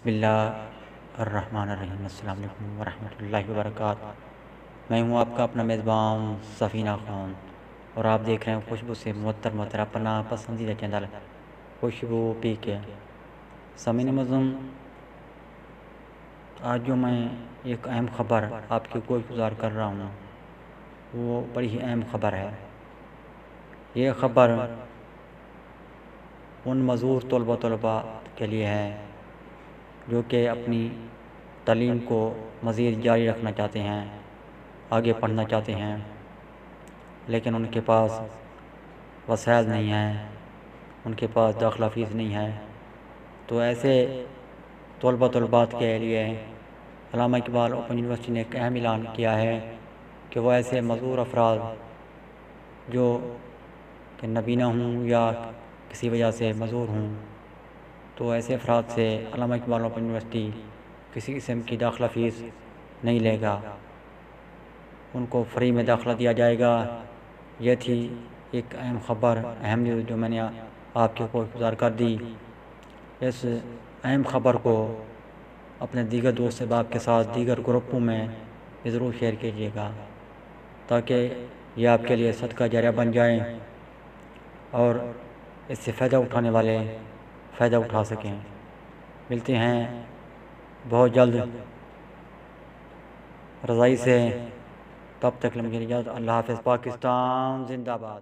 بسم اللہ الرحمن الرحیم۔ السلام علیکم ورحمۃ اللہ وبرکاتہ۔ میں ہوں آپ کا اپنا میزبان سفینہ خان، اور آپ دیکھ رہے ہیں خوشبو سے معطر معطر اپنا پسندیدہ چینل خوشبو پی کے۔ سامعین معظم، آج جو میں ایک اہم خبر آپ کی گزار کر رہا ہوں وہ بڑی ہی اہم خبر ہے۔ یہ خبر ان معذور طلباء کے لیے ہے جو کہ اپنی تعلیم کو مزید جاری رکھنا چاہتے ہیں، آگے پڑھنا چاہتے ہیں، لیکن ان کے پاس وسائل نہیں ہیں، ان کے پاس داخلہ فیس نہیں ہے۔ تو ایسے طلباء کے لیے علامہ اقبال اوپن یونیورسٹی نے ایک اہم اعلان کیا ہے کہ وہ ایسے معذور افراد جو کہ نابینا ہوں یا کسی وجہ سے معذور ہوں، تو ایسے افراد سے علامہ اقبال اوپن یونیورسٹی کسی قسم کی داخلہ فیس نہیں لے گا، ان کو فری میں داخلہ دیا جائے گا۔ یہ تھی ایک اہم خبر، اہم نیوز جو میں نے آپ کے گزار کر دی۔ اس اہم خبر کو اپنے دیگر دوست احباب کے ساتھ دیگر گروپوں میں بھی ضرور شیئر کیجیے گا تاکہ یہ آپ کے لیے صدقہ جاریہ بن جائیں اور اس سے فائدہ اٹھانے والے فائدہ اٹھا سکیں۔ ملتے ہیں بہت جلد رضائی سے، تب تک مجھے اجازت۔ اللہ حافظ۔ پاکستان زندہ باد۔